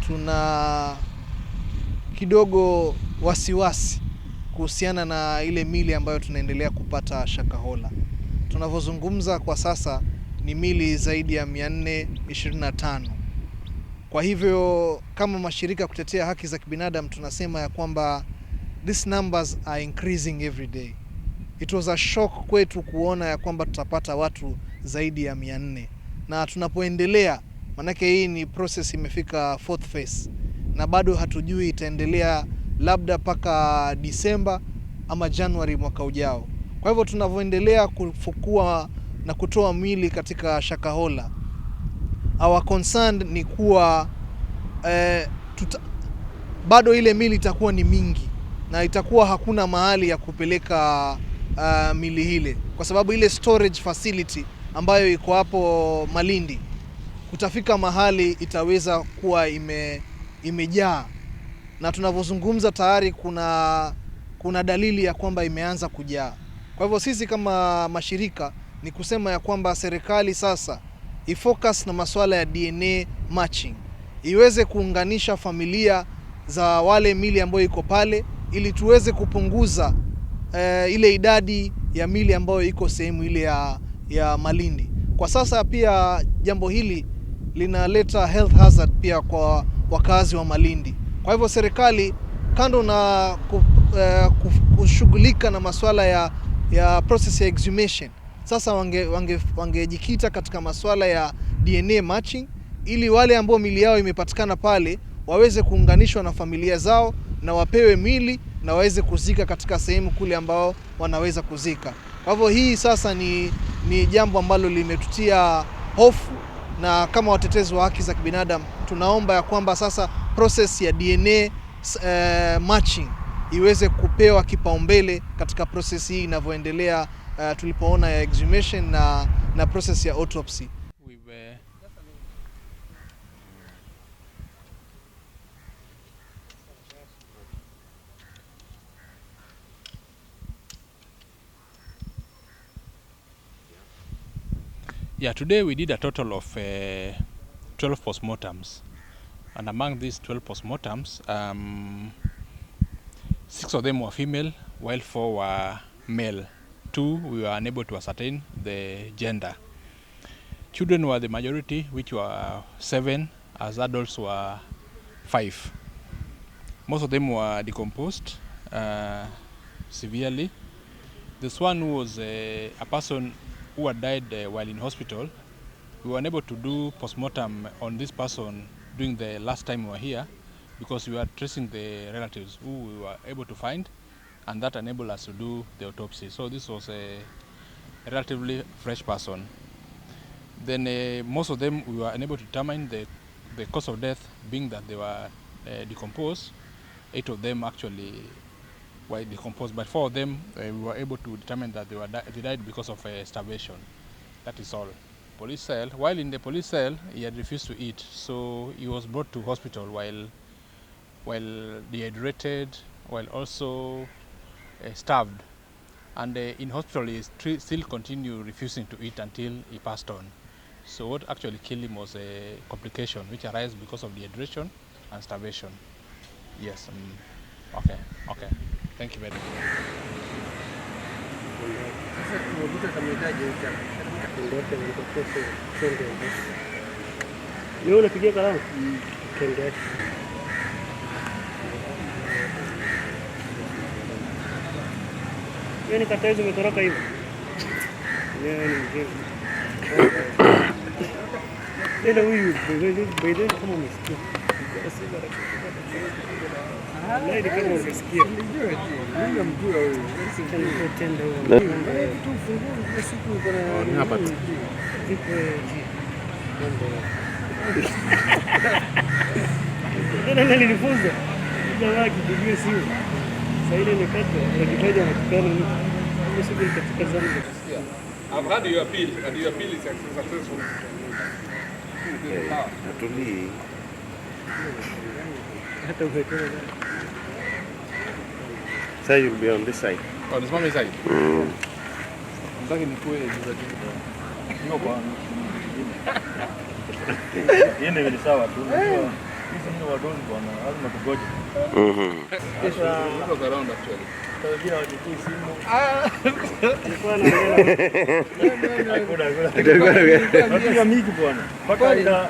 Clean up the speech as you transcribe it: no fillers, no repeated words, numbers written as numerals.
tuna kidogo wasiwasi kuhusiana na ile mili ambayo tunaendelea kupata Shakahola. Tunavyozungumza kwa sasa ni mili zaidi ya 425. Kwa hivyo kama mashirika kutetea haki za kibinadamu tunasema ya kwamba these numbers are increasing every day. It was a shock kwetu kuona ya kwamba tutapata watu zaidi ya 400. Na tunapoendelea, manake hii ni process imefika 4th phase. Na bado hatujui itaendelea labda paka Disemba ama Januari mwaka ujao. Kwa hivyo tunavyoendelea kufukua na kutoa mili katika Shakahola, our concern ni kuwa bado ile mili itakuwa ni mingi na itakuwa hakuna mahali ya kupeleka mili ile, kwa sababu ile storage facility ambayo iko hapo Malindi kutafika mahali itaweza kuwa imejaa, na tunavyozungumza tayari kuna dalili ya kwamba imeanza kujaa. Kwa hivyo sisi kama mashirika ni kusema ya kwamba serikali sasa ifocus na masuala ya DNA matching, iweze kuunganisha familia za wale mili ambayo iko pale ili tuweze kupunguza ile idadi ya mili ambayo iko sehemu ile ya Malindi. Kwa sasa pia jambo hili linaleta health hazard pia kwa wakazi wa Malindi. Kwa hivyo serikali kando na kushughulika na masuala ya process ya exhumation, sasa wangejikita katika masuala ya DNA matching ili wale ambao mili yao imepatikana pale waweze kuunganishwa na familia zao na wapewe mili na waweze kuzika katika sehemu kule ambao wanaweza kuzika. Kwa hivyo hii sasa ni jambo ambalo limetutia hofu, na kama watetezi wa haki za kibinadamu tunaomba ya kwamba sasa process ya DNA matching iweze kupewa kipaumbele katika process hii inavyoendelea, tulipoona ya exhumation na process ya autopsy. Yeah, today we did a total of 12 postmortems, and among these 12 postmortems, 6 of them were female, while 4 were male. 2 we were unable to ascertain the gender. Children were the majority, which were 7, as adults were 5. Most of them were decomposed severely. This one who was a person who had died while in hospital. We were unable to do postmortem on this person during the last time we were here because we were tracing the relatives who we were able to find, and that enabled us to do the autopsy. So this was a relatively fresh person. Then most of them we were unable to determine the cause of death, being that they were decomposed. 8 of them actually were decomposed, but 4 of them we were able to determine that they died because of starvation. That is all. Police cell. While in the police cell, he had refused to eat, so he was brought to hospital while dehydrated, while also starved. And in hospital, he still continued refusing to eat until he passed on. So what actually killed him was a complication which arises because of dehydration and starvation. Yes. Okay. Thank you very much. Yaani kata hizo umetoroka hivyo. Ile huyu bado kama umesikia. Laidi kama umesikia. Mimi namjua huyu. Tenda huyo. Vitu fungu siku uko na hapa tu. Vipo ndio nilifunza. Jamaa kipigie simu. Sasa ile nikata unajifanya unakutana mtu. Mimi siku katika zangu. I've had your appeal, and your appeal is successful. Natuli. Hata ukitoka. So you'll be on this side. On this one side. Mtaki ni kweli ndio. Ndio kwa. Yeye ni sawa tu. Sisi ni wadogo bwana, lazima tugoje. Sasa look around actually. Wengine hawachukui simu. Hakuna. Hakuna miki bwana. Mpaka ila